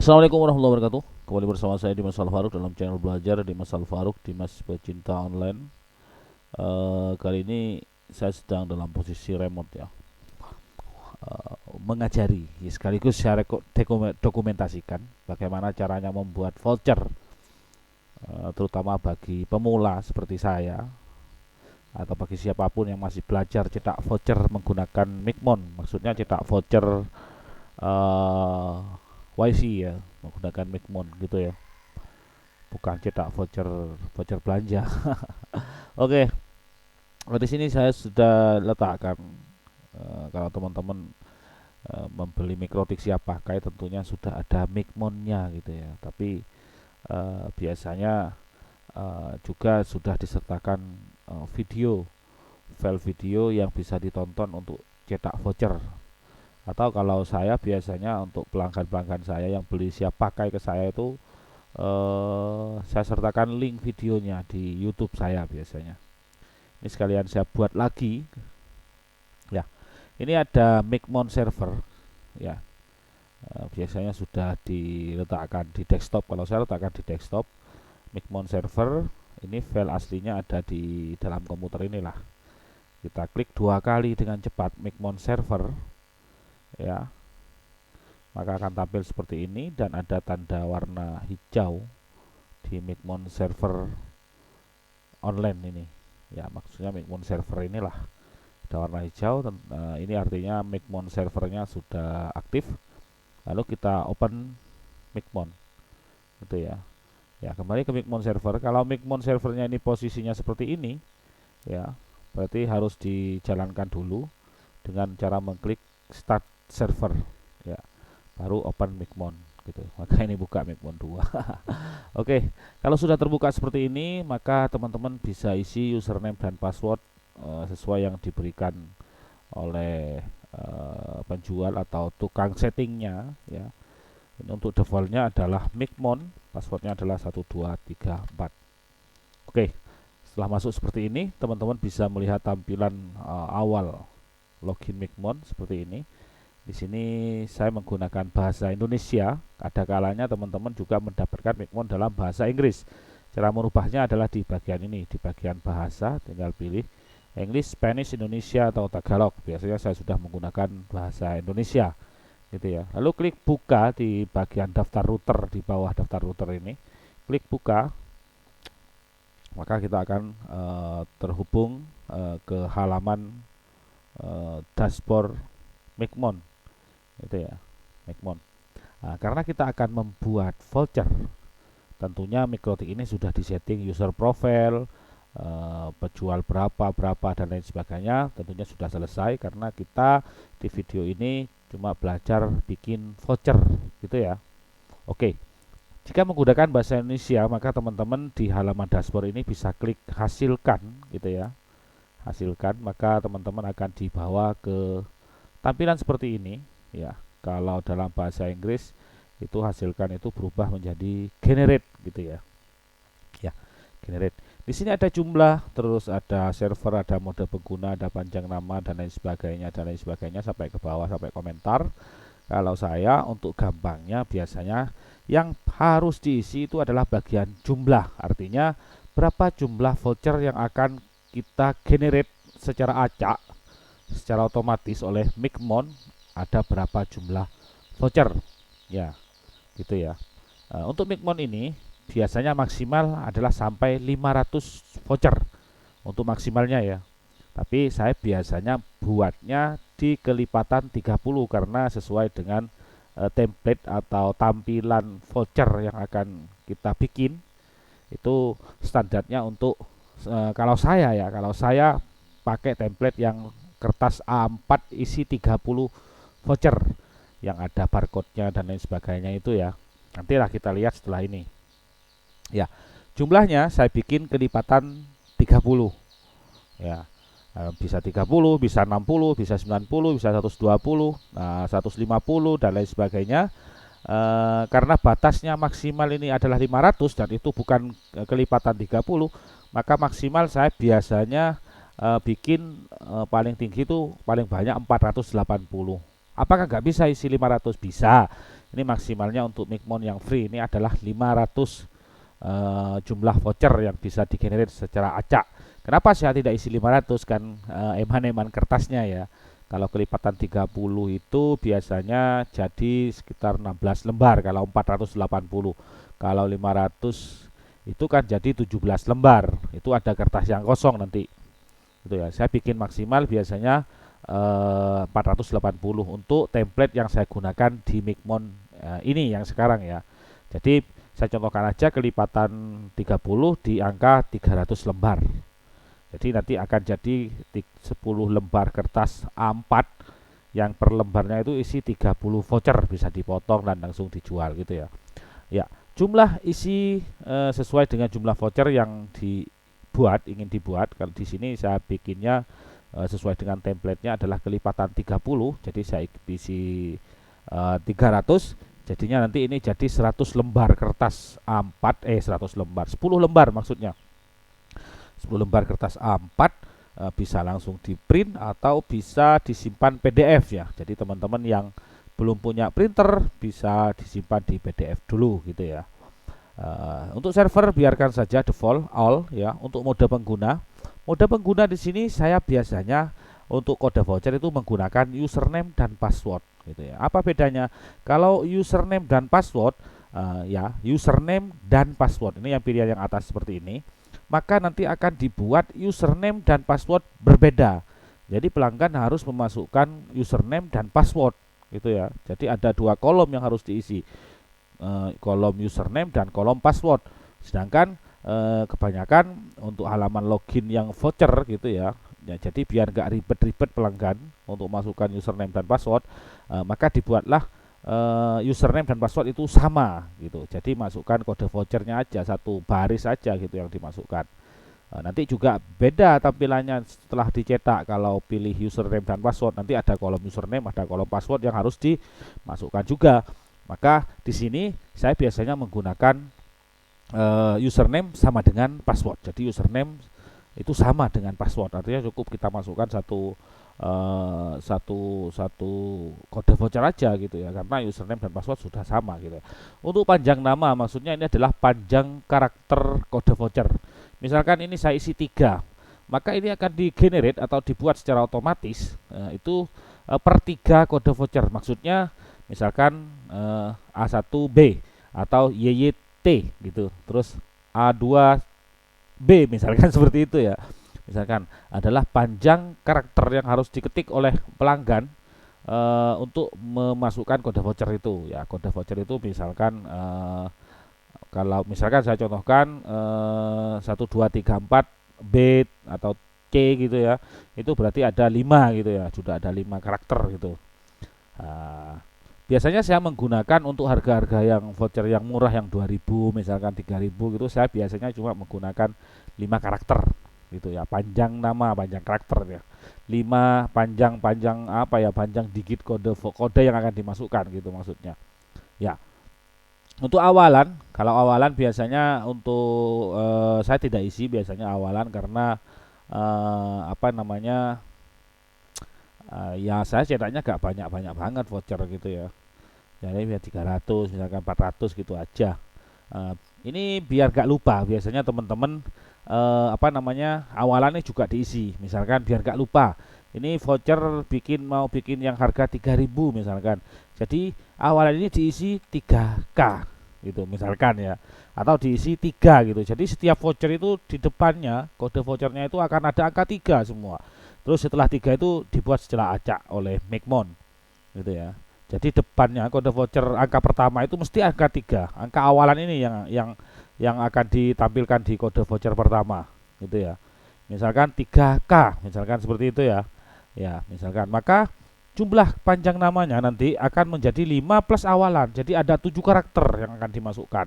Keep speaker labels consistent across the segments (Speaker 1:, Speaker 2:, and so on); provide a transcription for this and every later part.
Speaker 1: Assalamualaikum warahmatullahi wabarakatuh. Kembali bersama saya Dimas Al-Faruq dalam channel belajar Dimas Al-Faruq, Dimas Pecinta Online. Kali ini saya sedang dalam posisi remote ya, mengajari sekaligus saya dokumentasikan bagaimana caranya membuat voucher, terutama bagi pemula seperti saya atau bagi siapapun yang masih belajar cetak voucher menggunakan Micmon. Maksudnya cetak voucher uh, YC ya, menggunakan Micmon gitu ya, bukan cetak voucher voucher belanja. Oke, di sini saya sudah letakkan, kalau teman-teman membeli mikrotik siap pakai tentunya sudah ada Micmonnya gitu ya. Tapi biasanya juga sudah disertakan video, file video yang bisa ditonton untuk cetak voucher. Atau kalau saya biasanya untuk pelanggan-pelanggan saya yang beli siap pakai ke saya itu, saya sertakan link videonya di YouTube saya biasanya. Ini sekalian saya buat lagi ya. Ini ada Micmon server ya. Biasanya sudah diletakkan di desktop. Kalau saya letakkan di desktop Micmon server, ini file aslinya ada di dalam komputer inilah. Kita klik dua kali dengan cepat Micmon server ya, maka akan tampil seperti ini dan ada tanda warna hijau di Micmon server online ini ya. Maksudnya Micmon server inilah ada warna hijau, ini artinya Micmon servernya sudah aktif. Lalu kita open Micmon gitu ya. Ya, kembali ke Micmon server. Kalau Micmon servernya ini posisinya seperti ini ya, berarti harus dijalankan dulu dengan cara mengklik start server ya, baru open Micmon gitu. Maka ini buka Micmon 2. Oke, kalau sudah terbuka seperti ini, maka teman-teman bisa isi username dan password sesuai yang diberikan oleh penjual atau tukang settingnya ya. Ini untuk defaultnya adalah Micmon, passwordnya adalah 1234. Oke, setelah masuk seperti ini, teman-teman bisa melihat tampilan awal login Micmon seperti ini. Di sini saya menggunakan bahasa Indonesia. Ada kalanya teman-teman juga mendapatkan Micmon dalam bahasa Inggris. Cara merubahnya adalah di bagian ini, di bagian bahasa, tinggal pilih English, Spanish, Indonesia atau Tagalog. Biasanya saya sudah menggunakan bahasa Indonesia gitu ya. Lalu klik buka di bagian daftar router, di bawah daftar router ini. Klik buka, maka kita akan terhubung ke halaman dashboard Micmon itu ya, Micmon. Nah, karena kita akan membuat voucher, tentunya mikrotik ini sudah disetting user profile, penjual berapa dan lain sebagainya, tentunya sudah selesai karena kita di video ini cuma belajar bikin voucher gitu ya. Oke, jika menggunakan bahasa Indonesia, maka teman-teman di halaman dashboard ini bisa klik hasilkan gitu ya. Hasilkan, maka teman-teman akan dibawa ke tampilan seperti ini ya. Kalau dalam bahasa Inggris itu hasilkan itu berubah menjadi generate gitu ya. Ya, generate. Di sini ada jumlah, terus ada server, ada mode pengguna, ada panjang nama dan lain sebagainya sampai ke bawah sampai komentar. Kalau saya untuk gampangnya biasanya yang harus diisi itu adalah bagian jumlah. Artinya berapa jumlah voucher yang akan kita generate secara acak, secara otomatis oleh Micmon, ada berapa jumlah voucher ya, gitu ya. Untuk Micmon ini biasanya maksimal adalah sampai 500 voucher untuk maksimalnya ya. Tapi saya biasanya buatnya di kelipatan 30 karena sesuai dengan template atau tampilan voucher yang akan kita bikin. Itu standarnya untuk kalau saya pakai template yang kertas A4 isi 30 voucher yang ada barcode-nya dan lain sebagainya itu ya. Nantilah kita lihat setelah ini. Ya, jumlahnya saya bikin kelipatan 30 ya. Bisa 30, bisa 60, bisa 90, bisa 120, 150 dan lain sebagainya. Karena batasnya maksimal ini adalah 500 dan itu bukan kelipatan 30, maka maksimal saya biasanya bikin paling tinggi itu paling banyak 480 Apakah nggak bisa isi 500? Bisa. Ini maksimalnya untuk Micmon yang free ini adalah 500 jumlah voucher yang bisa digenerate secara acak. Kenapa saya tidak isi 500? Kan eman-eman kertasnya ya. Kalau kelipatan 30 itu biasanya jadi sekitar 16 lembar kalau 480. Kalau 500 itu kan jadi 17 lembar. Itu ada kertas yang kosong nanti. Itu ya. Saya bikin maksimal biasanya 480 untuk template yang saya gunakan di Micmon ini yang sekarang ya. Jadi saya contohkan aja kelipatan 30 di angka 300 lembar. Jadi nanti akan jadi 10 lembar kertas A4 yang per lembarnya itu isi 30 voucher, bisa dipotong dan langsung dijual gitu ya. Ya, jumlah isi sesuai dengan jumlah voucher yang ingin dibuat. Kalau di sini saya bikinnya sesuai dengan template-nya adalah kelipatan 30. Jadi saya isi 300. Jadinya nanti ini jadi 100 lembar kertas A4, 100 lembar, 10 lembar maksudnya. 10 lembar kertas A4 bisa langsung di print atau bisa disimpan PDF ya. Jadi teman-teman yang belum punya printer bisa disimpan di PDF dulu gitu ya. Untuk server biarkan saja default all ya. Untuk mode pengguna di sini saya biasanya untuk kode voucher itu menggunakan username dan password gitu ya. Apa bedanya? Kalau username dan password ya, username dan password ini yang pilihan yang atas seperti ini, maka nanti akan dibuat username dan password berbeda. Jadi pelanggan harus memasukkan username dan password gitu ya. Jadi ada dua kolom yang harus diisi, kolom username dan kolom password. Sedangkan kebanyakan untuk halaman login yang voucher gitu ya, jadi biar nggak ribet-ribet pelanggan untuk masukkan username dan password, maka dibuatlah username dan password itu sama gitu. Jadi masukkan kode vouchernya aja, satu baris aja gitu yang dimasukkan. Nanti juga beda tampilannya setelah dicetak. Kalau pilih username dan password, nanti ada kolom username, ada kolom password yang harus dimasukkan juga. Maka di sini saya biasanya menggunakan username sama dengan password. Jadi username itu sama dengan password, artinya cukup kita masukkan satu kode voucher aja gitu ya, karena username dan password sudah sama gitu. Untuk panjang nama, maksudnya ini adalah panjang karakter kode voucher. Misalkan ini saya isi 3, maka ini akan di-generate atau dibuat secara otomatis itu per 3 kode voucher. Maksudnya misalkan A1B atau YYT gitu, terus A2B misalkan seperti itu ya. Misalkan adalah panjang karakter yang harus diketik oleh pelanggan untuk memasukkan kode voucher itu ya. Kode voucher itu misalkan kalau misalkan saya contohkan 1 2 3 4 B atau C gitu ya, itu berarti ada 5 gitu ya, sudah ada 5 karakter gitu. Biasanya saya menggunakan untuk harga-harga yang voucher yang murah yang 2000 misalkan 3000 gitu, saya biasanya cuma menggunakan 5 karakter gitu ya, panjang nama, panjang karakter ya. 5 panjang apa ya, panjang digit kode yang akan dimasukkan gitu maksudnya. Ya. Untuk awalan, kalau awalan biasanya untuk saya tidak isi biasanya awalan karena apa namanya, ya saya cetaknya gak banyak-banyak banget voucher gitu ya. Jadi biar 300 misalkan 400 gitu aja. Ini biar gak lupa, biasanya teman-teman apa namanya, awalannya juga diisi. Misalkan biar gak lupa, ini voucher mau bikin yang harga 3000 misalkan. Jadi awalan ini diisi 3K gitu misalkan ya, atau diisi 3 gitu. Jadi setiap voucher itu di depannya kode vouchernya itu akan ada angka 3 semua. Terus setelah 3 itu dibuat secara acak oleh Micmon gitu ya. Jadi depannya kode voucher angka pertama itu mesti angka 3. Angka awalan ini yang akan ditampilkan di kode voucher pertama gitu ya. Misalkan 3K misalkan seperti itu ya. Ya, misalkan maka jumlah panjang namanya nanti akan menjadi 5 plus awalan. Jadi ada 7 karakter yang akan dimasukkan.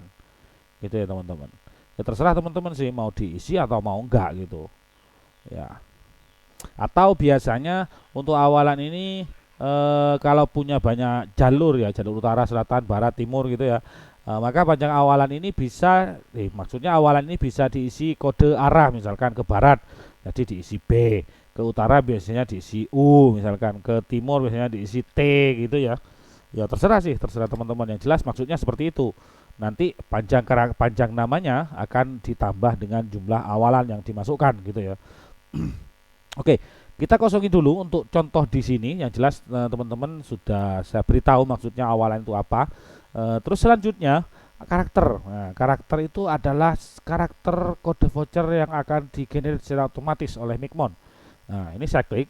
Speaker 1: Gitu ya, teman-teman. Ya terserah teman-teman sih mau diisi atau mau enggak gitu. Ya. Atau biasanya untuk awalan ini kalau punya banyak jalur ya, jalur utara, selatan, barat, timur gitu ya, maka panjang awalan ini bisa maksudnya awalan ini bisa diisi kode arah misalkan ke barat, jadi diisi B, ke utara biasanya diisi U misalkan, ke timur biasanya diisi T gitu ya. Ya terserah sih, terserah teman-teman. Yang jelas maksudnya seperti itu. Nanti panjang namanya akan ditambah dengan jumlah awalan yang dimasukkan gitu ya. Oke, kita kosongin dulu untuk contoh di sini. Yang jelas teman-teman sudah saya beritahu maksudnya awalan itu apa. Terus selanjutnya karakter. Nah, karakter itu adalah karakter kode voucher yang akan digenerate secara otomatis oleh Micmon. Nah, ini saya klik.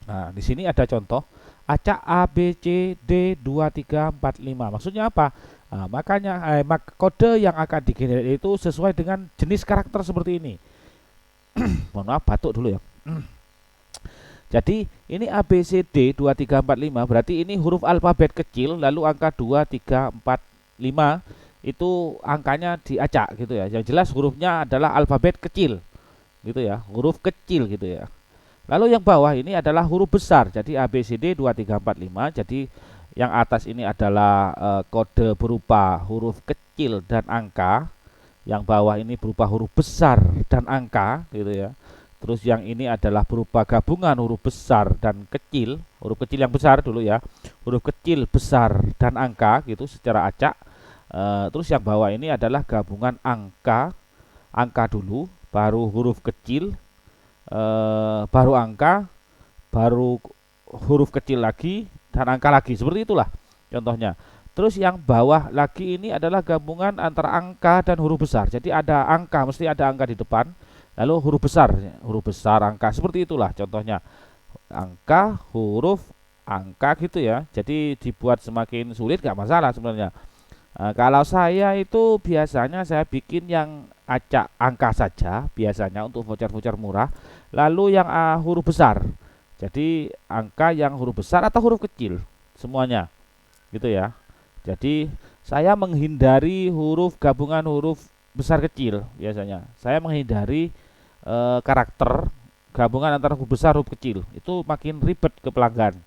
Speaker 1: Nah, di sini ada contoh acak A B C D 2 3 4 5. Maksudnya apa? Nah, makanya kode yang akan digenerate itu sesuai dengan jenis karakter seperti ini. Mohon maaf batuk dulu ya. Jadi ini A B C D 2 3 4 5 berarti ini huruf alfabet kecil lalu angka 2 3 4 5 itu angkanya diacak gitu ya. Yang jelas hurufnya adalah alfabet kecil gitu ya, huruf kecil gitu ya. Lalu yang bawah ini adalah huruf besar. Jadi A B C D 2 3 4 5. Jadi yang atas ini adalah kode berupa huruf kecil dan angka. Yang bawah ini berupa huruf besar dan angka gitu ya. Terus yang ini adalah berupa gabungan huruf besar dan kecil, huruf kecil yang besar dulu ya, huruf kecil, besar, dan angka gitu secara acak. Terus yang bawah ini adalah gabungan angka, angka dulu, baru huruf kecil, baru angka, baru huruf kecil lagi, dan angka lagi. Seperti itulah contohnya. Terus yang bawah lagi ini adalah gabungan antara angka dan huruf besar. Jadi ada angka, mesti ada angka di depan. Lalu huruf besar, angka, seperti itulah contohnya. Angka, huruf, angka gitu ya. Jadi dibuat semakin sulit gak masalah sebenarnya. Kalau saya itu biasanya saya bikin yang acak angka saja, biasanya untuk voucher-voucher murah. Lalu yang huruf besar. Jadi angka yang huruf besar atau huruf kecil, semuanya gitu ya. Jadi saya menghindari huruf gabungan huruf besar kecil biasanya. Saya menghindari karakter gabungan antara huruf besar huruf kecil. Itu makin ribet ke pelanggan.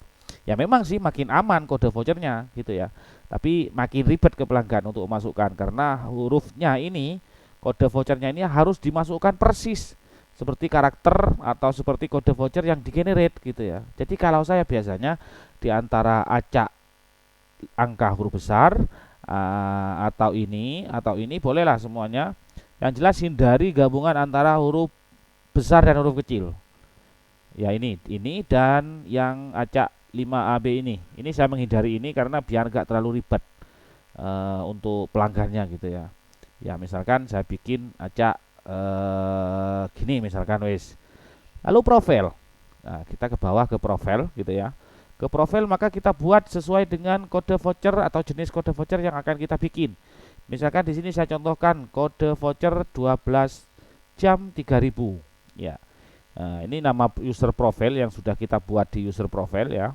Speaker 1: Ya memang sih makin aman kode vouchernya gitu ya. Tapi makin ribet ke pelanggan untuk memasukkan karena hurufnya ini, kode vouchernya ini harus dimasukkan persis seperti karakter atau seperti kode voucher yang digenerate gitu ya. Jadi kalau saya biasanya di antara acak angka huruf besar atau ini bolehlah semuanya. Yang jelas hindari gabungan antara huruf besar dan huruf kecil. Ya ini dan yang acak 5AB ini. Ini saya menghindari ini karena biar nggak terlalu ribet untuk pelanggannya gitu ya. Ya misalkan saya bikin acak gini misalkan wis. Lalu profil. Nah, kita ke bawah ke profil gitu ya. Ke profil maka kita buat sesuai dengan kode voucher atau jenis kode voucher yang akan kita bikin. Misalkan di sini saya contohkan kode voucher 12 jam 3000 ya. Nah, ini nama user profile yang sudah kita buat di user profile ya.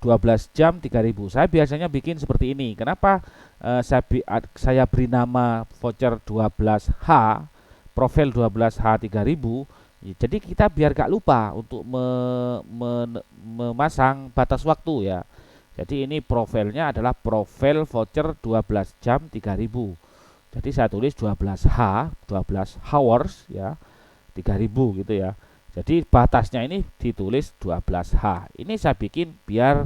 Speaker 1: 12 jam 3000. Saya biasanya bikin seperti ini. Kenapa saya beri nama voucher 12H, profil 12H 3000? Jadi kita biar gak lupa untuk memasang batas waktu ya. Jadi ini profilnya adalah profil voucher 12 jam 3000. Jadi saya tulis 12H, 12 hours ya. 3000 gitu ya. Jadi batasnya ini ditulis 12H. Ini saya bikin biar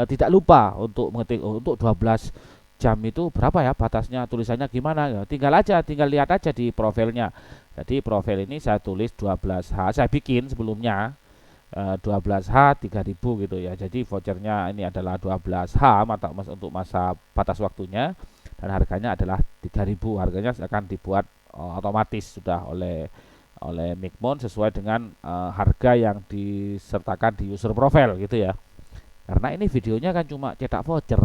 Speaker 1: tidak lupa untuk mengetik untuk 12 jam itu berapa ya batasnya, tulisannya gimana ya. Tinggal lihat aja di profilnya. Jadi profil ini saya tulis 12H. Saya bikin sebelumnya 12H 3000 gitu ya. Jadi vouchernya ini adalah 12H untuk masa batas waktunya dan harganya adalah 3000. Harganya akan dibuat otomatis sudah oleh Micmon sesuai dengan harga yang disertakan di user profile gitu ya. Karena ini videonya kan cuma cetak voucher.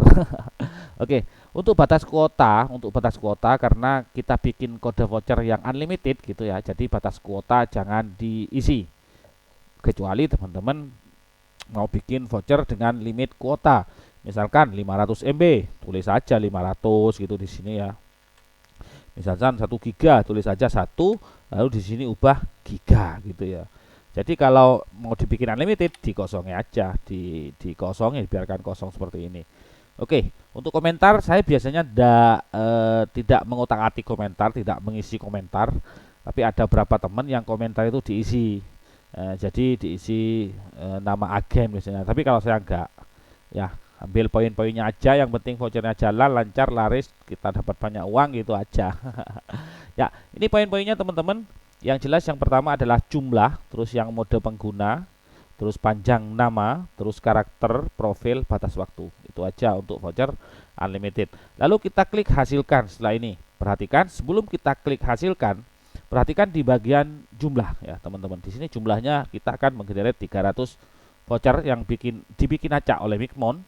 Speaker 1: Oke, untuk batas kuota karena kita bikin kode voucher yang unlimited gitu ya. Jadi batas kuota jangan diisi. Kecuali teman-teman mau bikin voucher dengan limit kuota. Misalkan 500 MB, tulis saja 500 gitu di sini ya. Misalkan 1 giga, tulis saja 1, lalu di sini ubah giga gitu ya. Jadi kalau mau dibikin unlimited dikosongin aja, dikosongin, biarkan kosong seperti ini. Oke, untuk komentar saya biasanya tidak mengotak-atik komentar, tidak mengisi komentar, tapi ada beberapa teman yang komentar itu diisi. Jadi diisi nama agen biasanya. Tapi kalau saya enggak, ya ambil poin-poinnya aja, yang penting vouchernya jalan lancar laris, kita dapat banyak uang gitu aja. Ya, ini poin-poinnya teman-teman. Yang jelas yang pertama adalah jumlah, terus yang mode pengguna, terus panjang nama, terus karakter, profil, batas waktu. Itu aja untuk voucher unlimited. Lalu kita klik hasilkan. Setelah ini perhatikan, sebelum kita klik hasilkan, perhatikan di bagian jumlah ya teman-teman. Di sini jumlahnya kita akan menggenerate 300 voucher yang dibikin acak oleh Micmon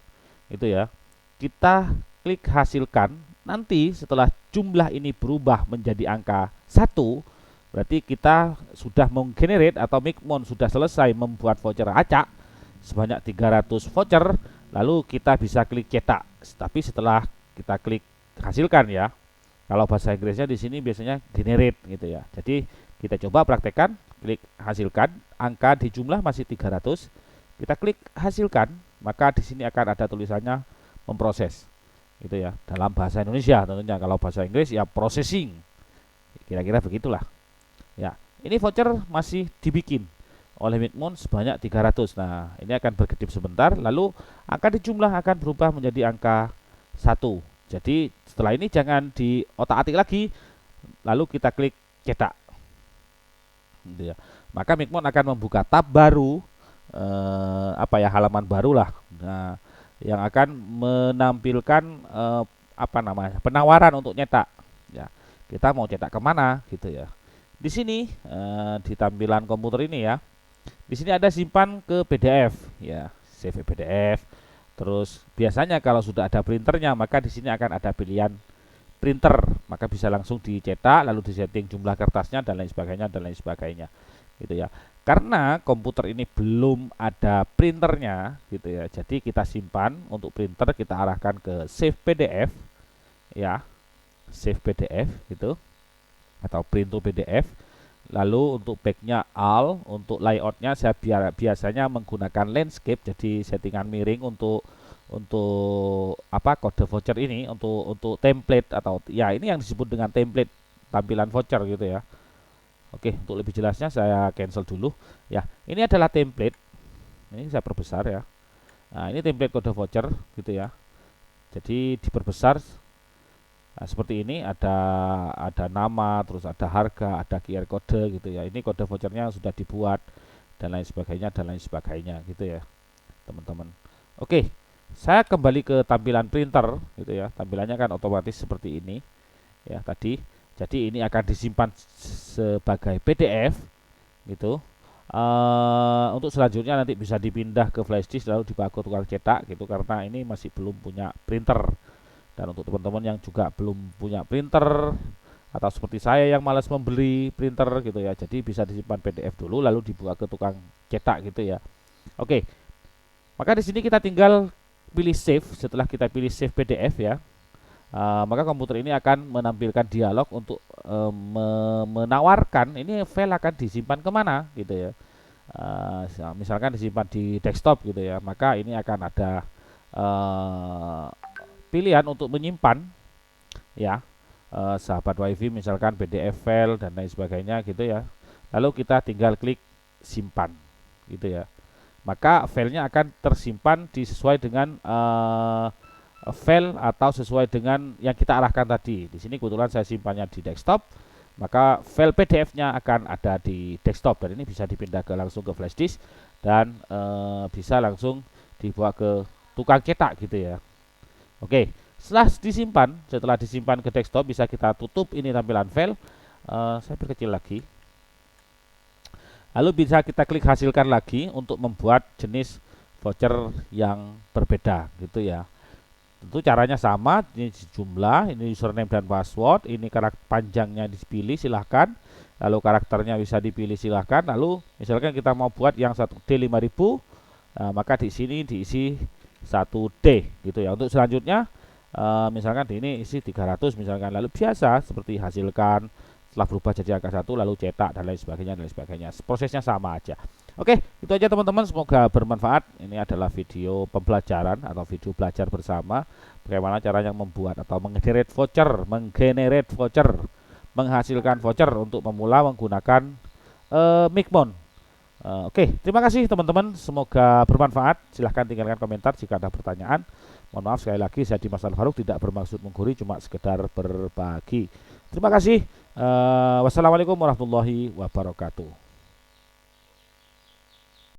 Speaker 1: itu ya. Kita klik hasilkan. Nanti setelah jumlah ini berubah menjadi angka 1, berarti kita sudah menggenerate atau Micmon sudah selesai membuat voucher acak sebanyak 300 voucher. Lalu kita bisa klik cetak. Tapi setelah kita klik hasilkan ya. Kalau bahasa Inggrisnya di sini biasanya generate gitu ya. Jadi kita coba praktekkan, klik hasilkan, angka di jumlah masih 300. Kita klik hasilkan, maka di sini akan ada tulisannya memproses. Gitu ya. Dalam bahasa Indonesia tentunya, kalau bahasa Inggris ya processing. Kira-kira begitulah. Ya, ini voucher masih dibikin oleh Micmon sebanyak 300. Nah, ini akan berkedip sebentar, lalu angka di jumlah akan berubah menjadi angka 1. Jadi setelah ini jangan diotak-atik lagi, lalu kita klik cetak. Gitu ya. Maka Micmon akan membuka tab baru, halaman baru lah. Nah, yang akan menampilkan penawaran untuk nyetak. Ya, kita mau cetak kemana gitu ya. Di sini di tampilan komputer ini ya. Di sini ada simpan ke PDF ya, save PDF. Terus biasanya kalau sudah ada printernya, maka di sini akan ada pilihan printer, maka bisa langsung dicetak, lalu disetting jumlah kertasnya dan lain sebagainya gitu ya. Karena komputer ini belum ada printernya gitu ya, jadi kita simpan. Untuk printer kita arahkan ke save PDF ya, save PDF gitu, atau print to PDF. Lalu untuk backnya all, untuk layoutnya saya biasanya menggunakan landscape, jadi settingan miring untuk kode voucher ini, untuk template, atau ya ini yang disebut dengan template tampilan voucher gitu ya. Oke, untuk lebih jelasnya saya cancel dulu ya. Ini adalah template, ini saya perbesar ya. Nah, ini template kode voucher gitu ya, jadi diperbesar. Nah, seperti ini ada nama, terus ada harga, ada QR code gitu ya. Ini kode vouchernya sudah dibuat dan lain sebagainya gitu ya, teman-teman. Oke, saya kembali ke tampilan printer gitu ya. Tampilannya kan otomatis seperti ini ya tadi. Jadi ini akan disimpan sebagai PDF gitu. Untuk selanjutnya nanti bisa dipindah ke flash disk lalu dibawa ke tukang cetak gitu, karena ini masih belum punya printer. Dan untuk teman-teman yang juga belum punya printer, atau seperti saya yang malas membeli printer gitu ya, jadi bisa disimpan PDF dulu lalu dibawa ke tukang cetak gitu ya. Oke, maka di sini kita tinggal pilih save. Setelah kita pilih save PDF ya, maka komputer ini akan menampilkan dialog untuk menawarkan ini file akan disimpan kemana gitu ya. Misalkan disimpan di desktop gitu ya, maka ini akan ada pilihan untuk menyimpan ya, sahabat wifi, misalkan PDF file dan lain sebagainya gitu ya. Lalu kita tinggal klik simpan gitu ya, maka filenya akan tersimpan sesuai dengan file atau sesuai dengan yang kita arahkan tadi. Di sini kebetulan saya simpannya di desktop, maka file PDF-nya akan ada di desktop, dan ini bisa dipindah langsung ke flash disk dan bisa langsung dibawa ke tukang cetak gitu ya. Oke, setelah disimpan ke desktop, bisa kita tutup ini tampilan file. Saya perkecil lagi. Lalu bisa kita klik hasilkan lagi untuk membuat jenis voucher yang berbeda gitu ya. Tentu caranya sama, ini jumlah, ini username dan password, ini karakter panjangnya dipilih silahkan, lalu karakternya bisa dipilih silahkan. Lalu misalkan kita mau buat yang 1D 5000, maka di sini diisi 1D gitu ya. Untuk selanjutnya misalkan di ini isi 300 misalkan, lalu biasa seperti hasilkan, setelah berubah jadi angka 1 lalu cetak dan lain sebagainya. Prosesnya sama aja. Oke, itu aja teman-teman, semoga bermanfaat. Ini adalah video pembelajaran atau video belajar bersama bagaimana caranya membuat atau menggenerate voucher, menghasilkan voucher untuk pemula menggunakan Micmon Oke, terima kasih teman-teman. Semoga bermanfaat. Silahkan tinggalkan komentar jika ada pertanyaan. Mohon maaf sekali lagi, saya Dimas Al Farouk tidak bermaksud menggurui, cuma sekedar berbagi. Terima kasih. Wassalamualaikum warahmatullahi wabarakatuh.